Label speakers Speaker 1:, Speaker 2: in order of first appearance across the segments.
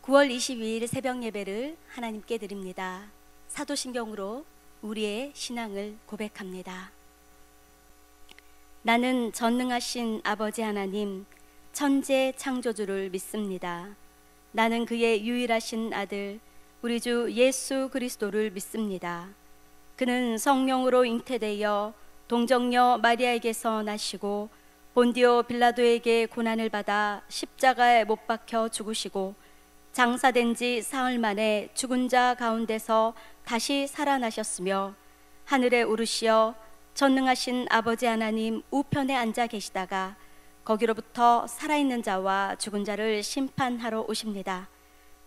Speaker 1: 9월 22일 새벽 예배를 하나님께 드립니다. 사도신경으로 우리의 신앙을 고백합니다. 나는 전능하신 아버지 하나님, 천재 창조주를 믿습니다. 나는 그의 유일하신 아들, 우리 주 예수 그리스도를 믿습니다. 그는 성령으로 잉태되어 동정녀 마리아에게서 나시고 본디오 빌라도에게 고난을 받아 십자가에 못 박혀 죽으시고 장사된 지 사흘 만에 죽은 자 가운데서 다시 살아나셨으며 하늘에 오르시어 전능하신 아버지 하나님 우편에 앉아 계시다가 거기로부터 살아있는 자와 죽은 자를 심판하러 오십니다.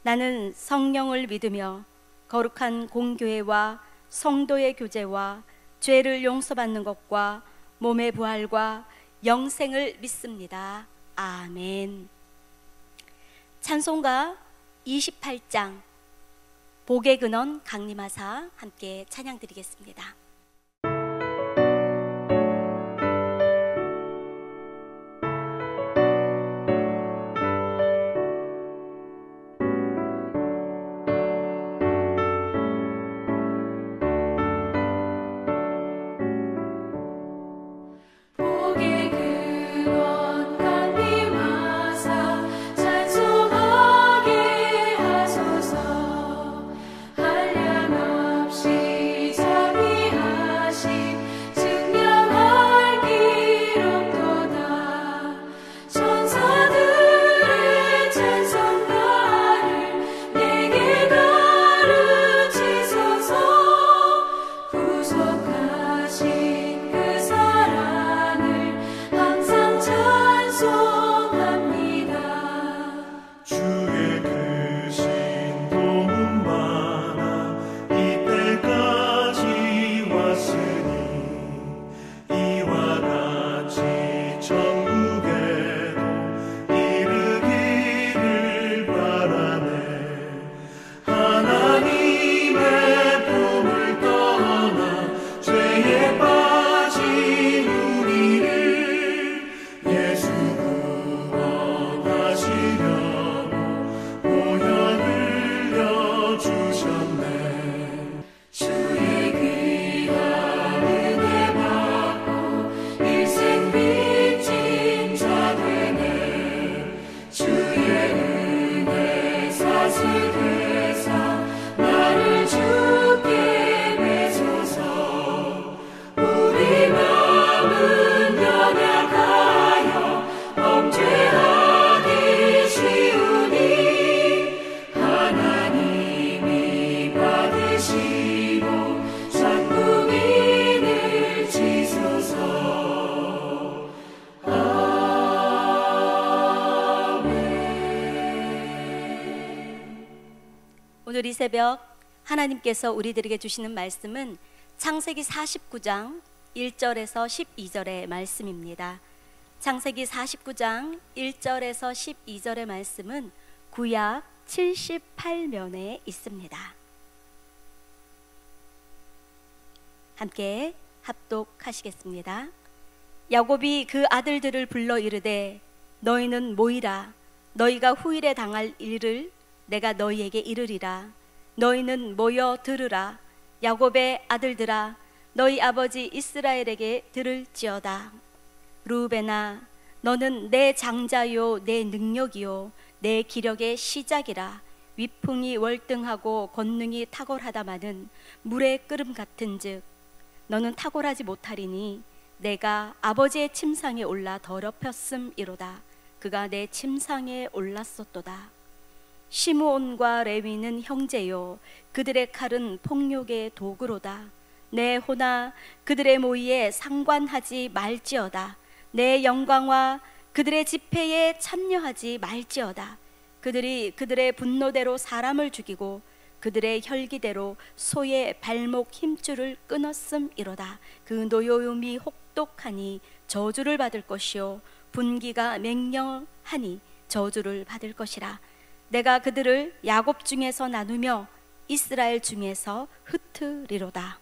Speaker 1: 나는 성령을 믿으며 거룩한 공교회와 성도의 교제와 죄를 용서받는 것과 몸의 부활과 영생을 믿습니다. 아멘. 찬송가 28장 복의 근원 강림하사 함께 찬양 드리겠습니다. 오늘 이 새벽 하나님께서 우리들에게 주시는 말씀은 창세기 49장 1절에서 12절의 말씀입니다. 창세기 49장 1절에서 12절의 말씀은 구약 78면에 있습니다. 함께 합독하시겠습니다. 야곱이 그 아들들을 불러 이르되 너희는 모이라. 너희가 후일에 당할 일을 내가 너희에게 이르리라. 너희는 모여 들으라. 야곱의 아들들아, 너희 아버지 이스라엘에게 들을지어다. 루벤아, 너는 내 장자요 내 능력이요 내 기력의 시작이라. 위풍이 월등하고 권능이 탁월하다마는 물의 끓음 같은즉 너는 탁월하지 못하리니 내가 아버지의 침상에 올라 더럽혔음이로다. 그가 내 침상에 올랐었도다. 시므온과 레위는 형제요 그들의 칼은 폭력의 도구로다. 내 호나 그들의 모의에 상관하지 말지어다. 내 영광과 그들의 집회에 참여하지 말지어다. 그들이 그들의 분노대로 사람을 죽이고 그들의 혈기대로 소의 발목 힘줄을 끊었음이로다. 그 노여움이 혹독하니 저주를 받을 것이요 분기가 맹렬하니 저주를 받을 것이라. 내가 그들을 야곱 중에서 나누며 이스라엘 중에서 흩으리로다.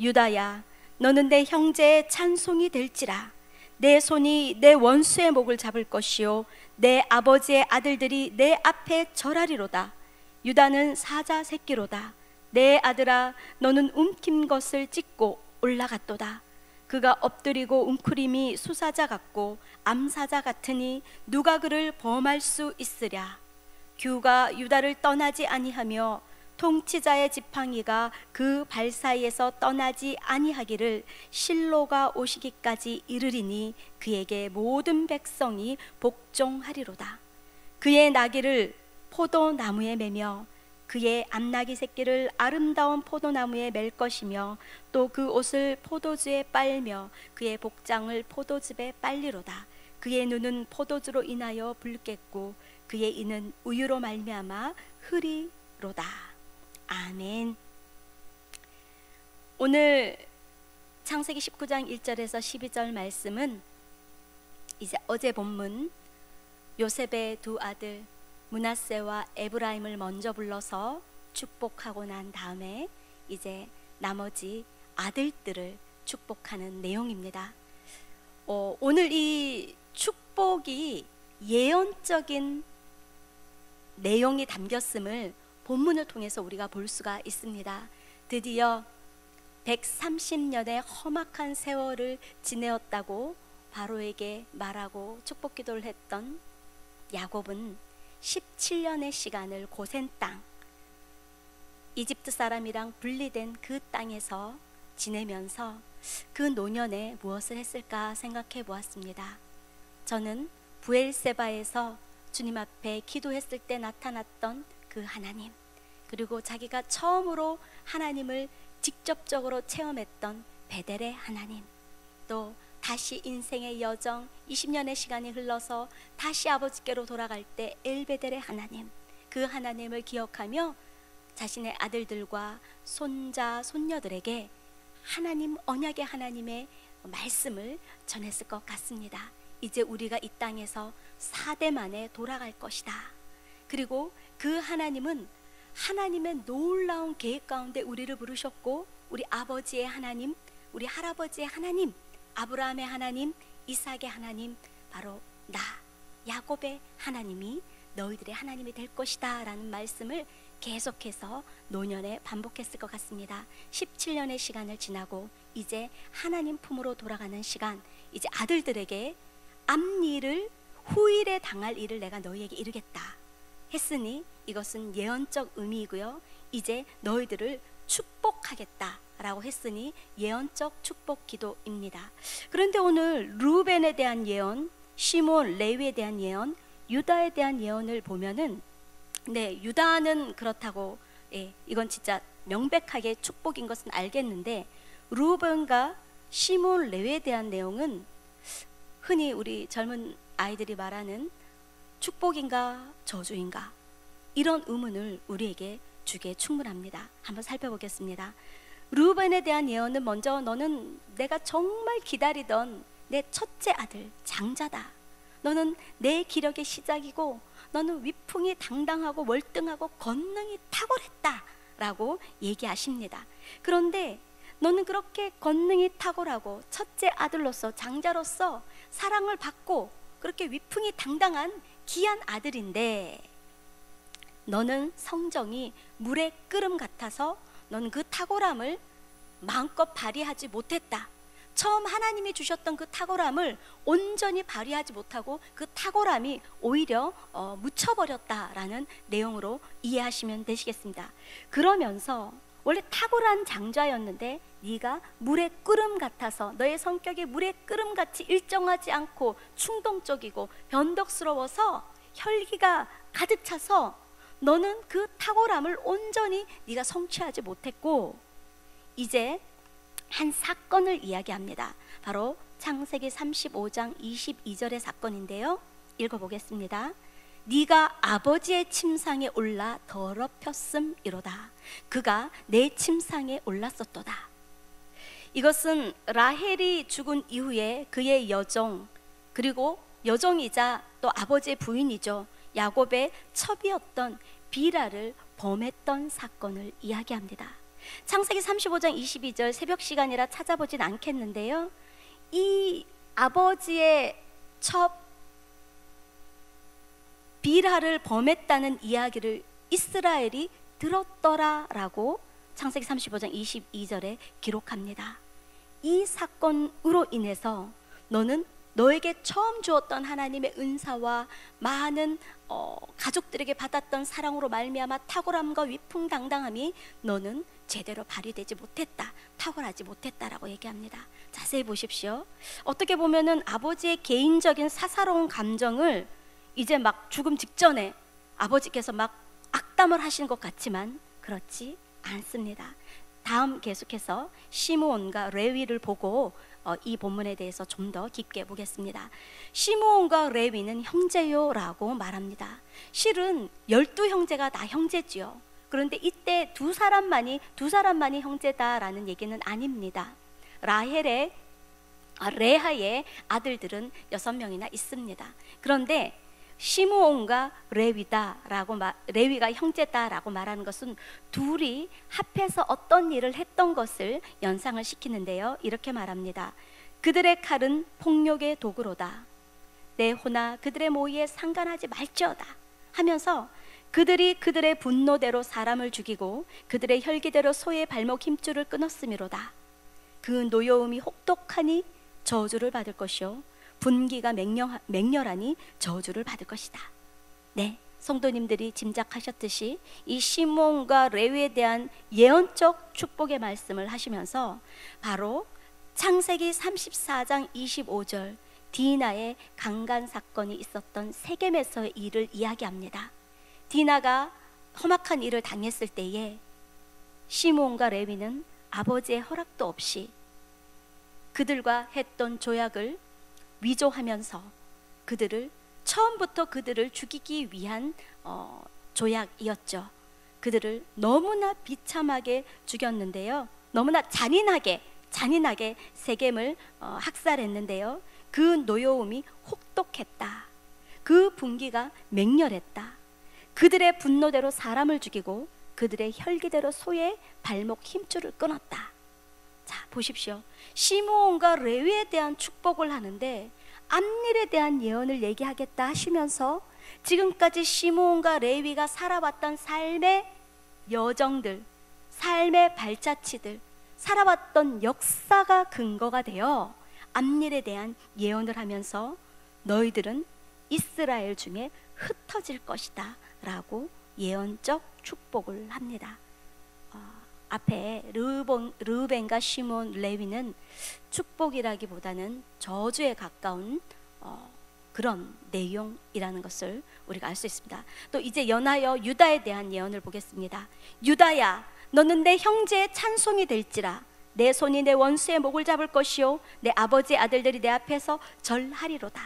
Speaker 1: 유다야, 너는 내 형제의 찬송이 될지라. 내 손이 내 원수의 목을 잡을 것이요 내 아버지의 아들들이 내 앞에 절하리로다. 유다는 사자 새끼로다. 내 아들아 너는 움킨 것을 찢고 올라갔도다. 그가 엎드리고 웅크림이 수사자 같고 암사자 같으니 누가 그를 범할 수 있으랴. 규가 유다를 떠나지 아니하며 통치자의 지팡이가 그 발 사이에서 떠나지 아니하기를 실로가 오시기까지 이르리니 그에게 모든 백성이 복종하리로다. 그의 나귀를 포도나무에 매며 그의 암나귀 새끼를 아름다운 포도나무에 맬 것이며 또 그 옷을 포도주에 빨며 그의 복장을 포도즙에 빨리로다. 그의 눈은 포도주로 인하여 붉겠고 그의 이는 우유로 말미암아 흐리로다. 아멘. 오늘 창세기 19장 1절에서 12절 말씀은 이제 어제 본문 요셉의 두 아들 므낫세와 에브라임을 먼저 불러서 축복하고 난 다음에 이제 나머지 아들들을 축복하는 내용입니다. 오늘 이 축복이 예언적인 내용이 담겼음을 본문을 통해서 우리가 볼 수가 있습니다. 드디어 130년의 험악한 세월을 지내었다고 바로에게 말하고 축복 기도를 했던 야곱은 17년의 시간을 고센 땅, 이집트 사람이랑 분리된 그 땅에서 지내면서 그 노년에 무엇을 했을까 생각해 보았습니다. 저는 부엘세바에서 주님 앞에 기도했을 때 나타났던 그 하나님, 그리고 자기가 처음으로 하나님을 직접적으로 체험했던 베델의 하나님, 또 다시 인생의 여정 20년의 시간이 흘러서 다시 아버지께로 돌아갈 때 엘베델의 하나님, 그 하나님을 기억하며 자신의 아들들과 손자 손녀들에게 하나님, 언약의 하나님의 말씀을 전했을 것 같습니다. 이제 우리가 이 땅에서 4대 만에 돌아갈 것이다. 그리고 그 하나님은 하나님의 놀라운 계획 가운데 우리를 부르셨고, 우리 아버지의 하나님, 우리 할아버지의 하나님, 아브라함의 하나님, 이삭의 하나님, 바로 나 야곱의 하나님이 너희들의 하나님이 될 것이다 라는 말씀을 계속해서 노년에 반복했을 것 같습니다. 17년의 시간을 지나고 이제 하나님 품으로 돌아가는 시간, 이제 아들들에게 앞일을, 후일에 당할 일을 내가 너희에게 이루겠다 했으니 이것은 예언적 의미이고요, 이제 너희들을 축복하겠다 라고 했으니 예언적 축복 기도입니다. 그런데 오늘 루벤에 대한 예언, 시몬, 레위에 대한 예언, 유다에 대한 예언을 보면은 유다는 그렇다고, 이건 진짜 명백하게 축복인 것은 알겠는데, 루벤과 시몬, 레위에 대한 내용은 흔히 우리 젊은 아이들이 말하는 축복인가 저주인가, 이런 의문을 우리에게 주기에 충분합니다. 한번 살펴보겠습니다. 루벤에 대한 예언은 먼저 너는 내가 정말 기다리던 내 첫째 아들 장자다. 너는 내 기력의 시작이고 너는 위풍이 당당하고 월등하고 권능이 탁월했다 라고 얘기하십니다. 그런데 너는 그렇게 권능이 탁월하고 첫째 아들로서, 장자로서 사랑을 받고 그렇게 위풍이 당당한 귀한 아들인데, 너는 성정이 물의 끓음 같아서 너는 그 탁월함을 마음껏 발휘하지 못했다. 처음 하나님이 주셨던 그 탁월함을 온전히 발휘하지 못하고 그 탁월함이 오히려 묻혀버렸다라는 내용으로 이해하시면 되시겠습니다. 그러면서 원래 탁월한 장자였는데 네가 물의 끓음 같아서, 너의 성격이 물의 끓음같이 일정하지 않고 충동적이고 변덕스러워서 혈기가 가득 차서 너는 그 탁월함을 온전히 네가 성취하지 못했고, 이제 한 사건을 이야기합니다. 바로 창세기 35장 22절의 사건인데요, 읽어보겠습니다. 네가 아버지의 침상에 올라 더럽혔음이로다. 그가 내 침상에 올랐었도다. 이것은 라헬이 죽은 이후에 그의 여종, 그리고 여종이자 또 아버지의 부인이죠, 야곱의 첩이었던 비라를 범했던 사건을 이야기합니다. 창세기 35장 22절, 새벽 시간이라 찾아보진 않겠는데요, 이 아버지의 첫 비라를 범했다는 이야기를 이스라엘이 들었더라라고 창세기 35장 22절에 기록합니다. 이 사건으로 인해서 너는 너에게 처음 주었던 하나님의 은사와 많은 가족들에게 받았던 사랑으로 말미암아 탁월함과 위풍당당함이 너는 제대로 발휘되지 못했다, 탁월하지 못했다라고 얘기합니다. 자세히 보십시오. 어떻게 보면은 아버지의 개인적인 사사로운 감정을 이제 막 죽음 직전에 아버지께서 막 악담을 하시는 것 같지만 그렇지 않습니다. 다음 계속해서 시므온과 레위를 보고 이 본문에 대해서 좀 더 깊게 보겠습니다. 시므온과 레위는 형제요라고 말합니다. 실은 12형제가 다 형제지요. 그런데 이때 두 사람만이 형제다라는 얘기는 아닙니다. 레하의 아들들은 6명이나 있습니다. 그런데 시므온과 레위가 형제다라고 말하는 것은 둘이 합해서 어떤 일을 했던 것을 연상을 시키는데요. 이렇게 말합니다. 그들의 칼은 폭력의 도구로다. 내 호나 그들의 모의에 상관하지 말지어다 하면서 그들이 그들의 분노대로 사람을 죽이고 그들의 혈기대로 소의 발목 힘줄을 끊었음이로다. 그 노여움이 혹독하니 저주를 받을 것이요 분기가 맹렬하니 저주를 받을 것이다. 네, 성도님들이 짐작하셨듯이 이 시므온과 레위에 대한 예언적 축복의 말씀을 하시면서 바로 창세기 34장 25절 디나의 강간 사건이 있었던 세겜에서의 일을 이야기합니다. 디나가 험악한 일을 당했을 때에 시므온과 레위는 아버지의 허락도 없이 그들과 했던 조약을 위조하면서 처음부터 그들을 죽이기 위한 조약이었죠. 그들을 너무나 비참하게 죽였는데요. 너무나 잔인하게 세겜을 학살했는데요. 그 노여움이 혹독했다. 그 분기가 맹렬했다. 그들의 분노대로 사람을 죽이고 그들의 혈기대로 소의 발목 힘줄을 끊었다. 자, 보십시오. 시므온과 레위에 대한 축복을 하는데 앞일에 대한 예언을 얘기하겠다 하시면서 지금까지 시므온과 레위가 살아왔던 삶의 여정들, 삶의 발자취들, 살아왔던 역사가 근거가 되어 앞일에 대한 예언을 하면서 너희들은 이스라엘 중에 흩어질 것이다 라고 예언적 축복을 합니다. 앞에 르우벤과 시므온, 레위는 축복이라기보다는 저주에 가까운 그런 내용이라는 것을 우리가 알 수 있습니다. 또 이제 연하여 유다에 대한 예언을 보겠습니다. 유다야, 너는 내 형제의 찬송이 될지라. 내 손이 내 원수의 목을 잡을 것이요 내 아버지의 아들들이 내 앞에서 절하리로다.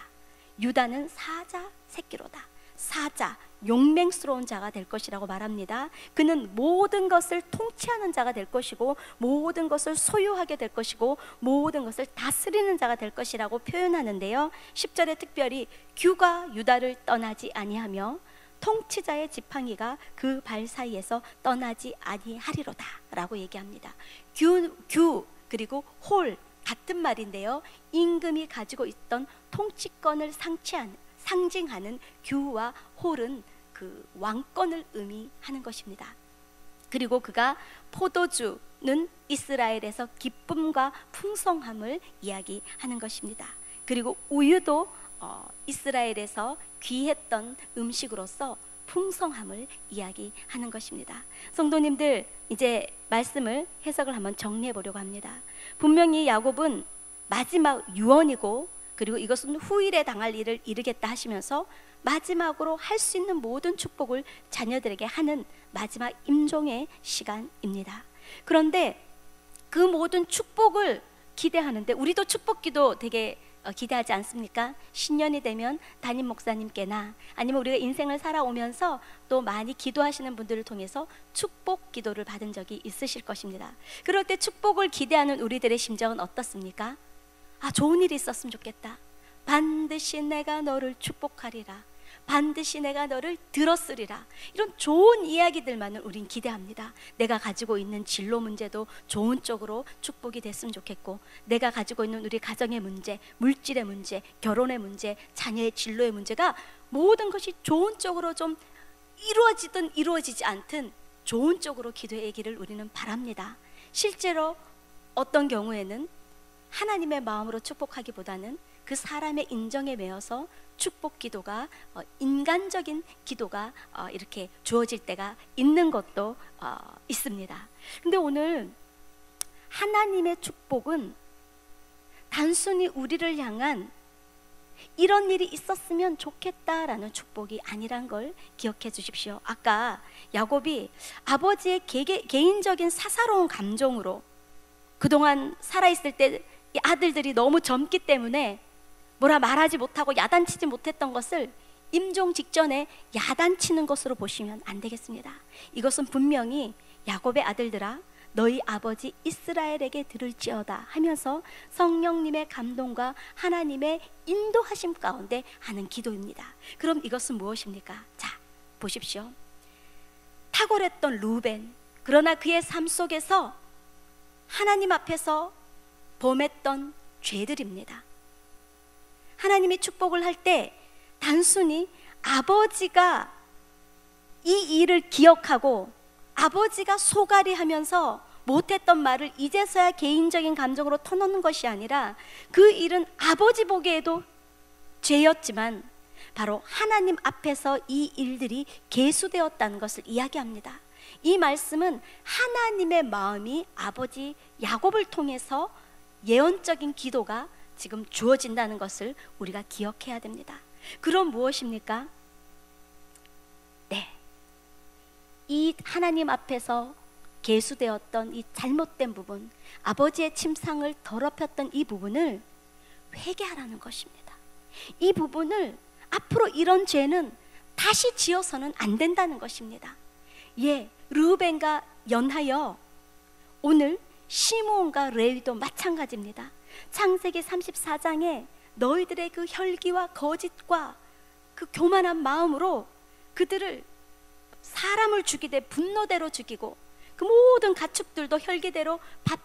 Speaker 1: 유다는 사자 새끼로다. 사자, 용맹스러운 자가 될 것이라고 말합니다. 그는 모든 것을 통치하는 자가 될 것이고 모든 것을 소유하게 될 것이고 모든 것을 다스리는 자가 될 것이라고 표현하는데요. 10절에 특별히 규가 유다를 떠나지 아니하며 통치자의 지팡이가 그 발 사이에서 떠나지 아니하리로다 라고 얘기합니다. 규 그리고 홀 같은 말인데요. 임금이 가지고 있던 통치권을 상징하는 규와 홀은 그 왕권을 의미하는 것입니다. 그리고 그가 포도주는 이스라엘에서 기쁨과 풍성함을 이야기하는 것입니다. 그리고 우유도 이스라엘에서 귀했던 음식으로서 풍성함을 이야기하는 것입니다. 성도님들, 이제 말씀을 해석을 한번 정리해 보려고 합니다. 분명히 야곱은 마지막 유언이고 그리고 이것은 후일에 당할 일을 이루겠다 하시면서 마지막으로 할 수 있는 모든 축복을 자녀들에게 하는 마지막 임종의 시간입니다. 그런데 그 모든 축복을 기대하는데 우리도 축복기도 되게 기대하지 않습니까? 신년이 되면 담임 목사님께나 아니면 우리가 인생을 살아오면서 또 많이 기도하시는 분들을 통해서 축복 기도를 받은 적이 있으실 것입니다. 그럴 때 축복을 기대하는 우리들의 심정은 어떻습니까? 아, 좋은 일이 있었으면 좋겠다. 반드시 내가 너를 축복하리라. 반드시 내가 너를 들었으리라. 이런 좋은 이야기들만을 우린 기대합니다. 내가 가지고 있는 진로 문제도 좋은 쪽으로 축복이 됐으면 좋겠고, 내가 가지고 있는 우리 가정의 문제, 물질의 문제, 결혼의 문제, 자녀의 진로의 문제가 모든 것이 좋은 쪽으로 좀 이루어지든 이루어지지 않든 좋은 쪽으로 기도하기를 우리는 바랍니다. 실제로 어떤 경우에는 하나님의 마음으로 축복하기보다는 그 사람의 인정에 매여서 축복 기도가 인간적인 기도가 이렇게 주어질 때가 있는 것도 있습니다. 근데 오늘 하나님의 축복은 단순히 우리를 향한 이런 일이 있었으면 좋겠다라는 축복이 아니란 걸 기억해 주십시오. 아까 야곱이 아버지의 개인적인 사사로운 감정으로 그동안 살아있을 때 이 아들들이 너무 젊기 때문에 뭐라 말하지 못하고 야단치지 못했던 것을 임종 직전에 야단치는 것으로 보시면 안 되겠습니다. 이것은 분명히 야곱의 아들들아, 너희 아버지 이스라엘에게 들을지어다 하면서 성령님의 감동과 하나님의 인도하심 가운데 하는 기도입니다. 그럼 이것은 무엇입니까? 자, 보십시오. 탁월했던 루벤, 그러나 그의 삶 속에서 하나님 앞에서 범했던 죄들입니다. 하나님이 축복을 할 때 단순히 아버지가 이 일을 기억하고 아버지가 소갈이 하면서 못했던 말을 이제서야 개인적인 감정으로 터놓는 것이 아니라 그 일은 아버지 보기에도 죄였지만 바로 하나님 앞에서 이 일들이 계수되었다는 것을 이야기합니다. 이 말씀은 하나님의 마음이 아버지 야곱을 통해서 예언적인 기도가 지금 주어진다는 것을 우리가 기억해야 됩니다. 그럼 무엇입니까? 네, 이 하나님 앞에서 계수되었던 이 잘못된 부분, 아버지의 침상을 더럽혔던 이 부분을 회개하라는 것입니다. 이 부분을 앞으로 이런 죄는 다시 지어서는 안 된다는 것입니다. 예, 르우벤과 연하여 오늘 시므온과 레위도 마찬가지입니다. 창세기 34장에 너희들의 그 혈기와 거짓과 그 교만한 마음으로 그들을 사람을 죽이되 분노대로 죽이고 그 모든 가축들도 혈기대로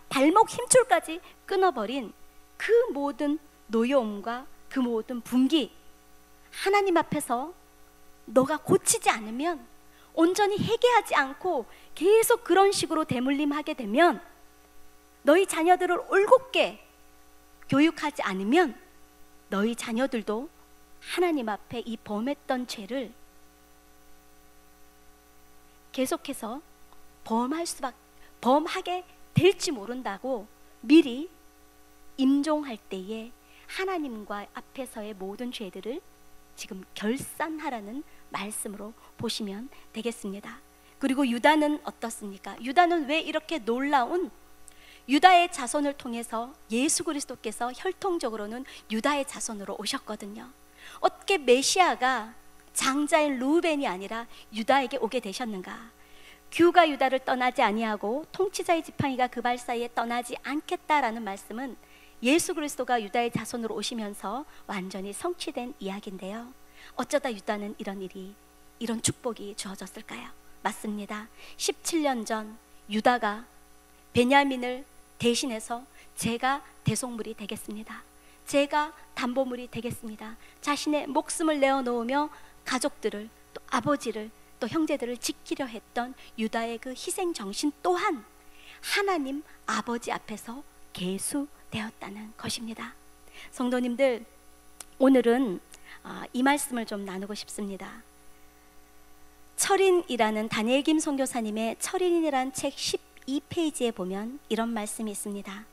Speaker 1: 발목 힘줄까지 끊어버린 그 모든 노여움과 그 모든 분기, 하나님 앞에서 너가 고치지 않으면, 온전히 회개하지 않고 계속 그런 식으로 대물림하게 되면, 너희 자녀들을 올곧게 교육하지 않으면 너희 자녀들도 하나님 앞에 이 범했던 죄를 계속해서 범하게 될지 모른다고 미리 임종할 때에 하나님과 앞에서의 모든 죄들을 지금 결산하라는 말씀으로 보시면 되겠습니다. 그리고 유다는 어떻습니까? 유다는 왜 이렇게 놀라운 유다의 자손을 통해서 예수 그리스도께서 혈통적으로는 유다의 자손으로 오셨거든요. 어떻게 메시아가 장자인 르우벤이 아니라 유다에게 오게 되셨는가? 규가 유다를 떠나지 아니하고 통치자의 지팡이가 그 발 사이에 떠나지 않겠다라는 말씀은 예수 그리스도가 유다의 자손으로 오시면서 완전히 성취된 이야기인데요. 어쩌다 유다는 이런 축복이 주어졌을까요? 맞습니다. 17년 전 유다가 베냐민을 대신해서 제가 대속물이 되겠습니다, 제가 담보물이 되겠습니다, 자신의 목숨을 내어놓으며 가족들을, 또 아버지를, 또 형제들을 지키려 했던 유다의 그 희생정신 또한 하나님 아버지 앞에서 계수되었다는 것입니다. 성도님들, 오늘은 이 말씀을 좀 나누고 싶습니다. 철인이라는 다니엘 김 선교사님의 철인이라는 책 12페이지에 보면 이런 말씀이 있습니다.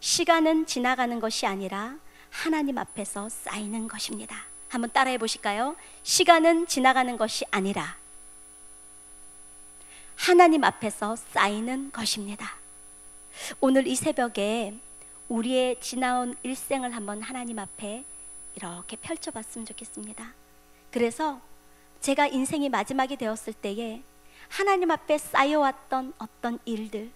Speaker 1: 시간은 지나가는 것이 아니라 하나님 앞에서 쌓이는 것입니다. 한번 따라해 보실까요? 시간은 지나가는 것이 아니라 하나님 앞에서 쌓이는 것입니다. 오늘 이 새벽에 우리의 지나온 일생을 한번 하나님 앞에 이렇게 펼쳐봤으면 좋겠습니다. 그래서 제가 인생이 마지막이 되었을 때에 하나님 앞에 쌓여왔던 어떤 일들,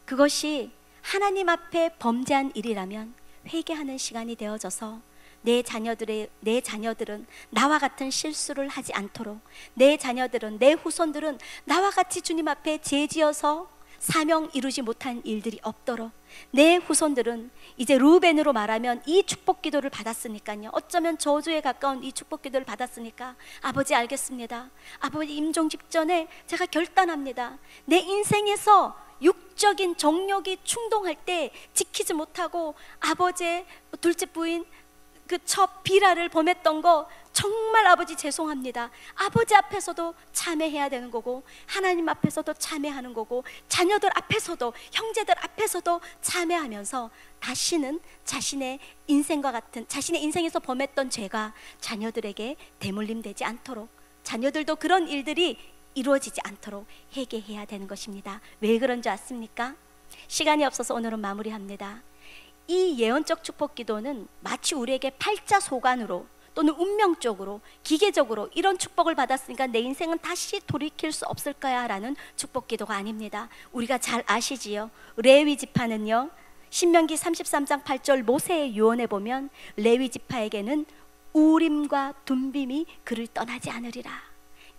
Speaker 1: 그것이 하나님 앞에 범죄한 일이라면 회개하는 시간이 되어져서 내 자녀들은 나와 같은 실수를 하지 않도록, 내 자녀들은, 내 후손들은 나와 같이 주님 앞에 죄지어서 사명 이루지 못한 일들이 없도록, 내 후손들은 이제 루벤으로 말하면 이 축복 기도를 받았으니까요, 어쩌면 저주에 가까운 이 축복 기도를 받았으니까, 아버지 알겠습니다. 아버지 임종 직전에 제가 결단합니다. 내 인생에서 육적인 정욕이 충동할 때 지키지 못하고 아버지의 둘째 부인 그 첫 비라를 범했던 거 정말 아버지 죄송합니다. 아버지 앞에서도 참회해야 되는 거고, 하나님 앞에서도 참회하는 거고, 자녀들 앞에서도, 형제들 앞에서도 참회하면서 다시는 자신의 인생과 같은, 자신의 인생에서 범했던 죄가 자녀들에게 대물림되지 않도록, 자녀들도 그런 일들이 이루어지지 않도록 회개해야 되는 것입니다. 왜 그런 줄 아십니까? 시간이 없어서 오늘은 마무리합니다. 이 예언적 축복 기도는 마치 우리에게 팔자소관으로 또는 운명적으로, 기계적으로 이런 축복을 받았으니까 내 인생은 다시 돌이킬 수 없을 거야 라는 축복 기도가 아닙니다. 우리가 잘 아시지요? 레위 지파는요, 신명기 33장 8절 모세의 유언에 보면 레위 지파에게는 우림과 둠빔이 그를 떠나지 않으리라.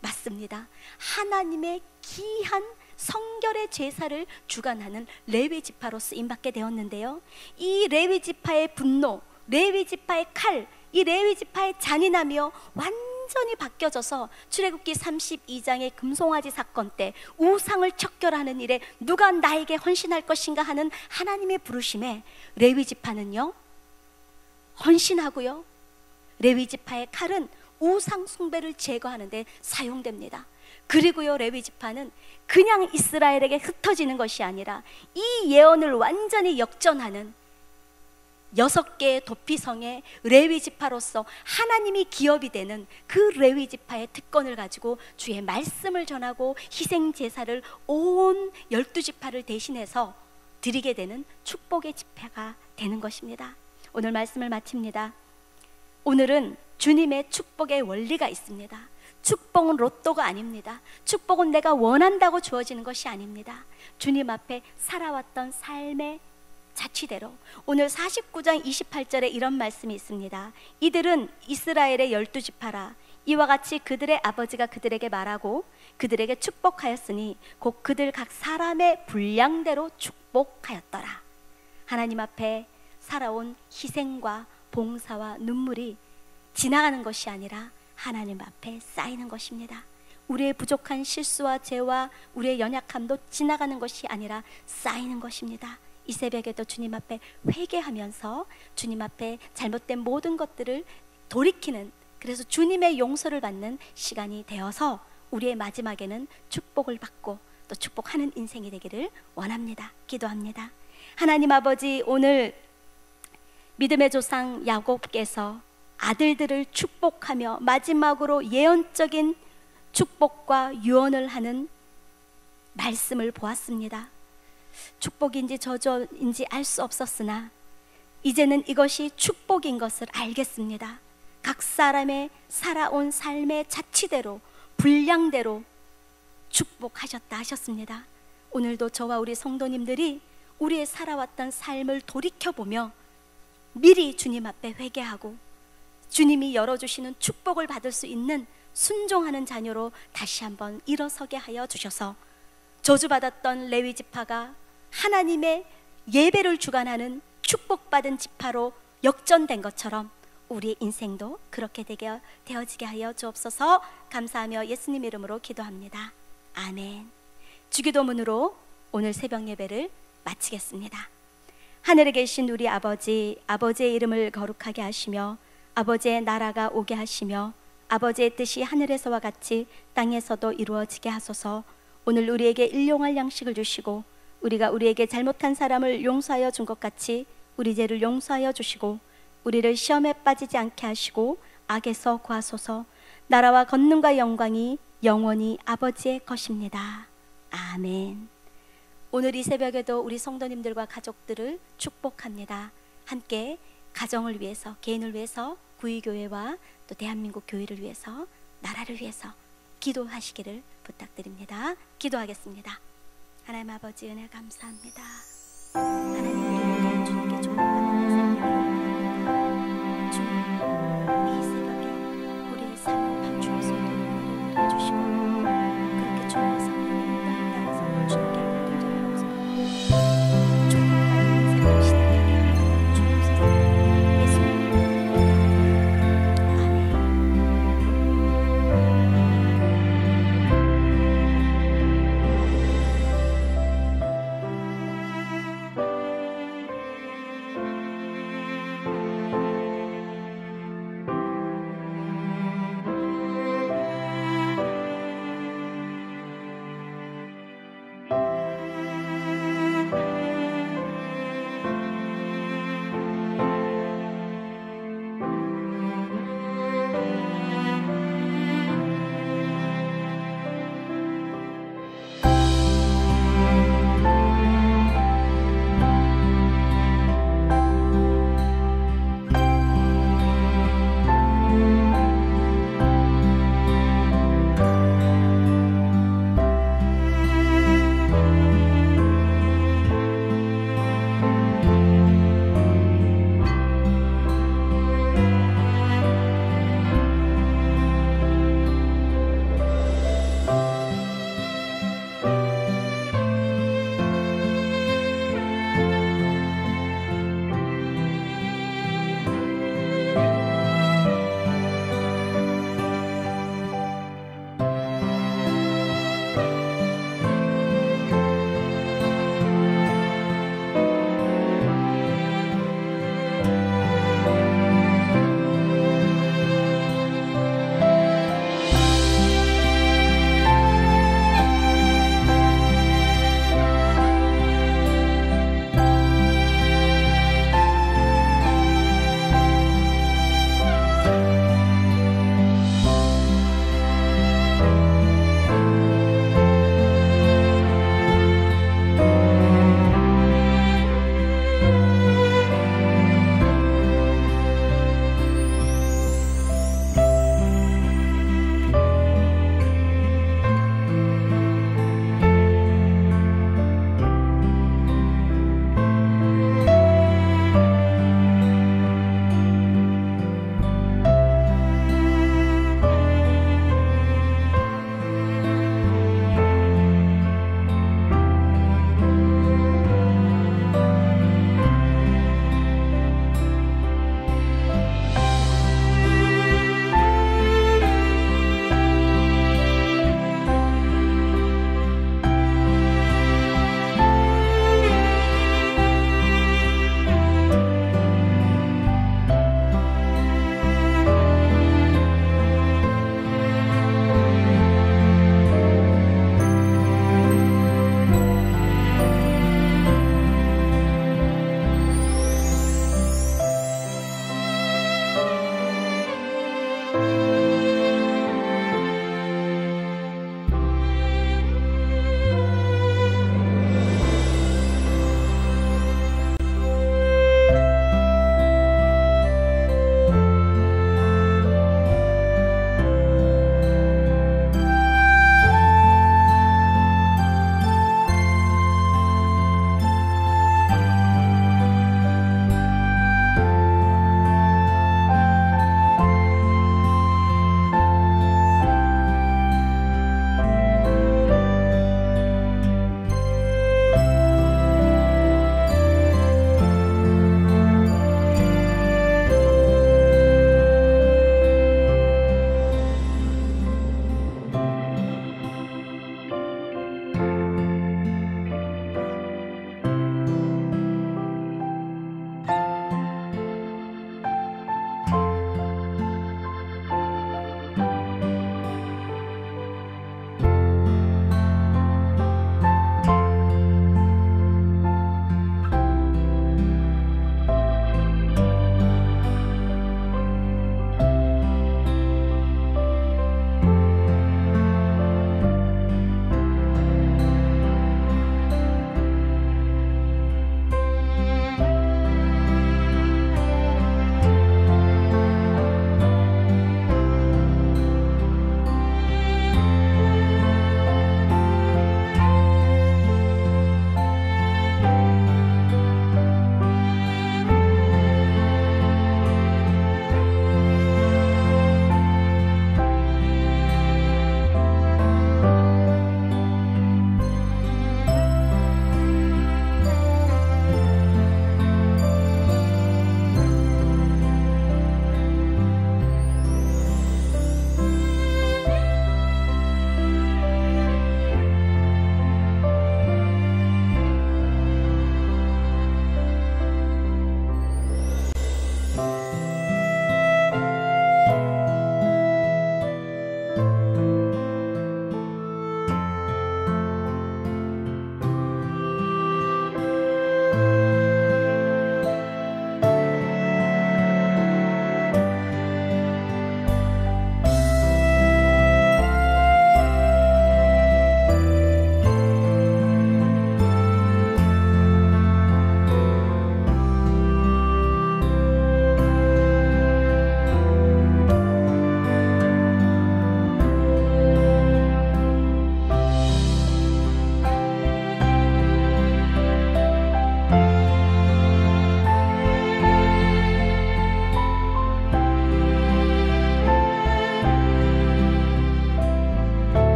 Speaker 1: 맞습니다. 하나님의 귀한 성결의 제사를 주관하는 레위 지파로 쓰임받게 되었는데요, 이 레위 지파의 분노, 레위 지파의 칼, 이 레위 지파의 잔인함이요 완전히 바뀌어져서 출애굽기 32장의 금송아지 사건 때 우상을 척결하는 일에 누가 나에게 헌신할 것인가 하는 하나님의 부르심에 레위 지파는요 헌신하고요, 레위 지파의 칼은 우상 숭배를 제거하는 데 사용됩니다. 그리고요, 레위 지파는 그냥 이스라엘에게 흩어지는 것이 아니라 이 예언을 완전히 역전하는 6개의 도피성의 레위 지파로서 하나님이 기업이 되는 그 레위 지파의 특권을 가지고 주의 말씀을 전하고 희생 제사를 온 12지파를 대신해서 드리게 되는 축복의 집회가 되는 것입니다. 오늘 말씀을 마칩니다. 오늘은 주님의 축복의 원리가 있습니다. 축복은 로또가 아닙니다. 축복은 내가 원한다고 주어지는 것이 아닙니다. 주님 앞에 살아왔던 삶의 자취대로, 오늘 49장 28절에 이런 말씀이 있습니다. 이들은 이스라엘의 12지파라. 이와 같이 그들의 아버지가 그들에게 말하고 그들에게 축복하였으니 곧 그들 각 사람의 분량대로 축복하였더라. 하나님 앞에 살아온 희생과 봉사와 눈물이 지나가는 것이 아니라 하나님 앞에 쌓이는 것입니다. 우리의 부족한 실수와 죄와 우리의 연약함도 지나가는 것이 아니라 쌓이는 것입니다. 이 새벽에도 주님 앞에 회개하면서 주님 앞에 잘못된 모든 것들을 돌이키는, 그래서 주님의 용서를 받는 시간이 되어서 우리의 마지막에는 축복을 받고 또 축복하는 인생이 되기를 원합니다. 기도합니다. 하나님 아버지, 오늘 믿음의 조상 야곱께서 아들들을 축복하며 마지막으로 예언적인 축복과 유언을 하는 말씀을 보았습니다. 축복인지 저주인지 알 수 없었으나 이제는 이것이 축복인 것을 알겠습니다. 각 사람의 살아온 삶의 자치대로, 분량대로 축복하셨다 하셨습니다. 오늘도 저와 우리 성도님들이 우리의 살아왔던 삶을 돌이켜보며 미리 주님 앞에 회개하고 주님이 열어주시는 축복을 받을 수 있는 순종하는 자녀로 다시 한번 일어서게 하여 주셔서 저주받았던 레위 지파가 하나님의 예배를 주관하는 축복받은 지파로 역전된 것처럼 우리의 인생도 그렇게 되어지게 하여 주옵소서. 감사하며 예수님 이름으로 기도합니다. 아멘. 주기도문으로 오늘 새벽 예배를 마치겠습니다. 하늘에 계신 우리 아버지, 아버지의 이름을 거룩하게 하시며 아버지의 나라가 오게 하시며 아버지의 뜻이 하늘에서와 같이 땅에서도 이루어지게 하소서. 오늘 우리에게 일용할 양식을 주시고 우리가 우리에게 잘못한 사람을 용서하여 준 것 같이 우리 죄를 용서하여 주시고 우리를 시험에 빠지지 않게 하시고 악에서 구하소서. 나라와 권능과 영광이 영원히 아버지의 것입니다. 아멘. 오늘 이 새벽에도 우리 성도님들과 가족들을 축복합니다. 함께 가정을 위해서, 개인을 위해서, 구의교회와 또 대한민국 교회를 위해서, 나라를 위해서 기도하시기를 부탁드립니다. 기도하겠습니다. 하나님 아버지, 은혜 감사합니다. 하나님, 우리에게 주님께 좋은 밤을 주님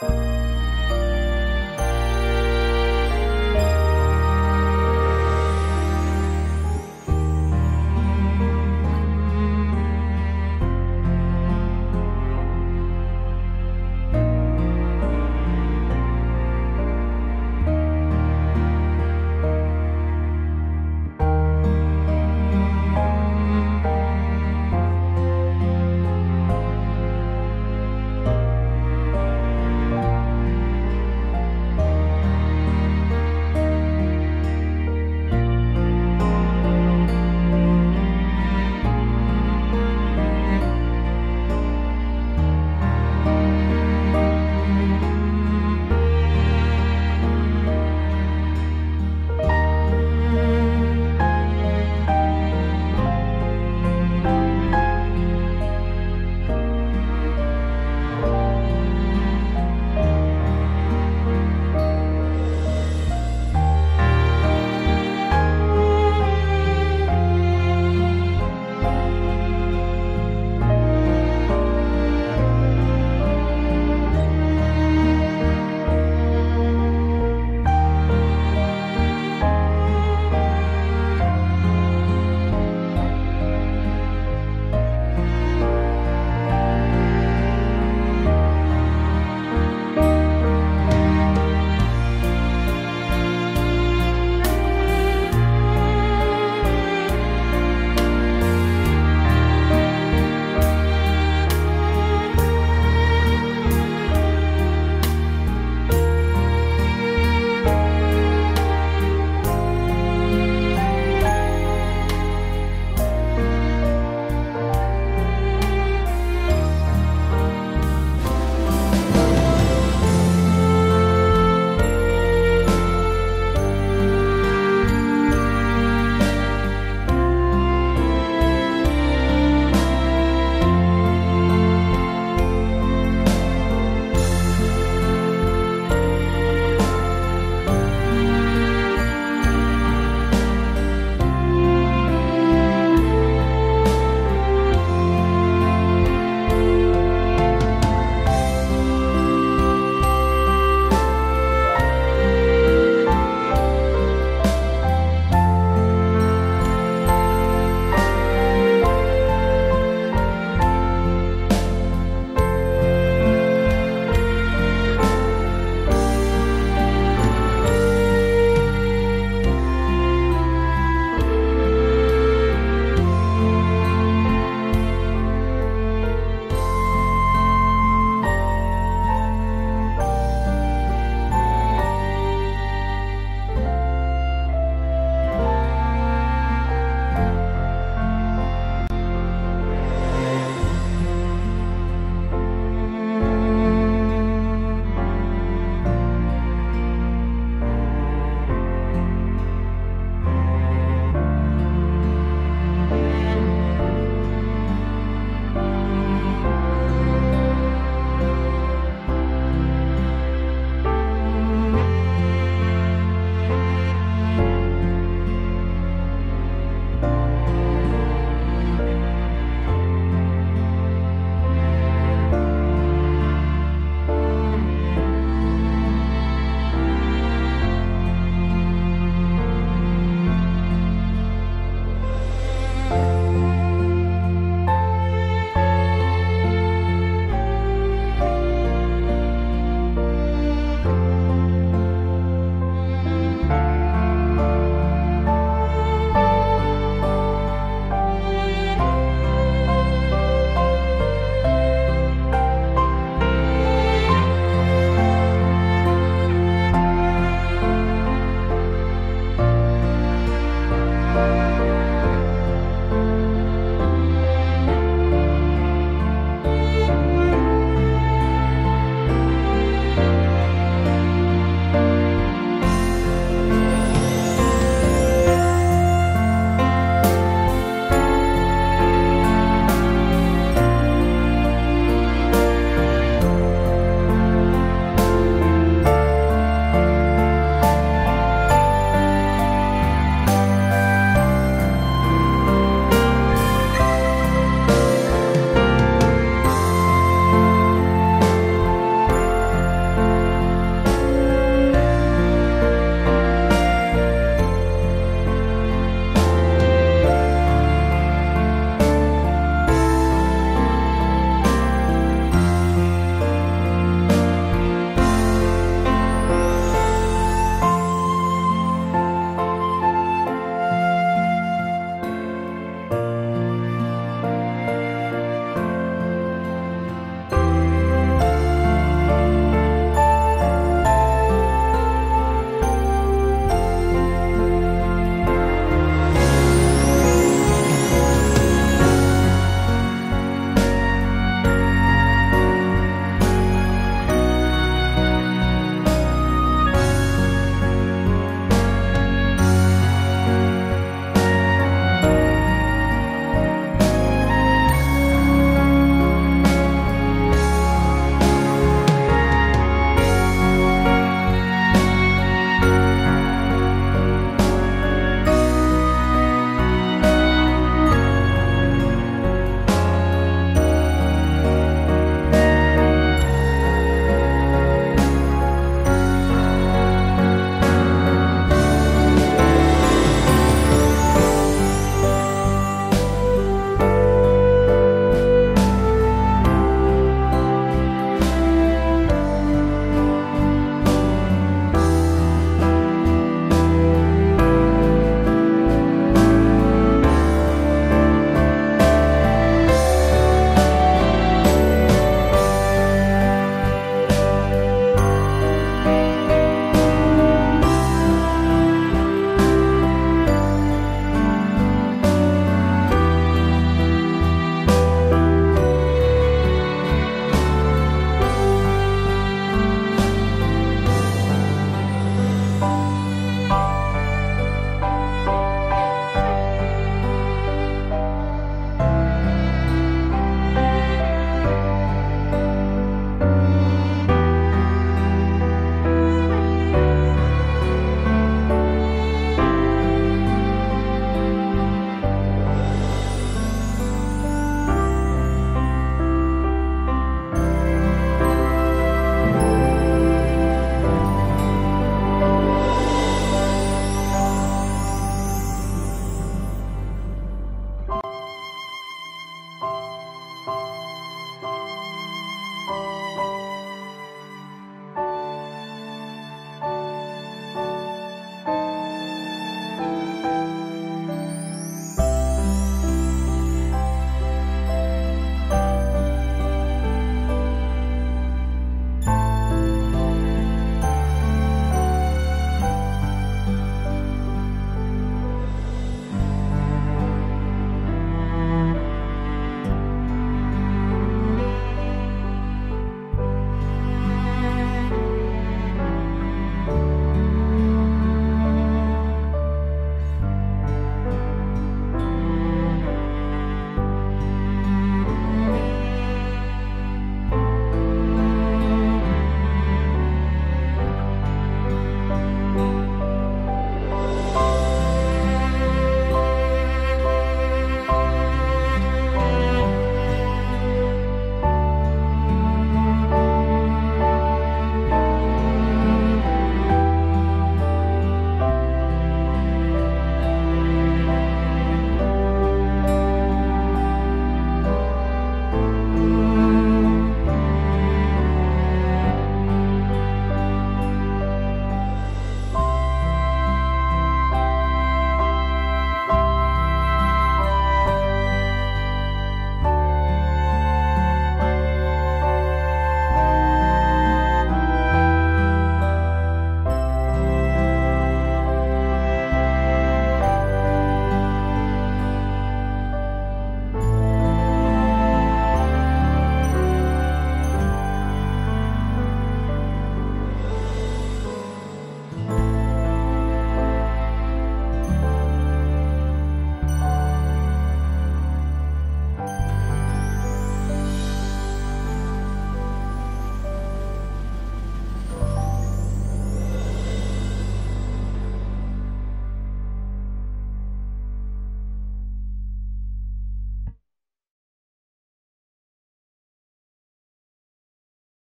Speaker 1: 아멘.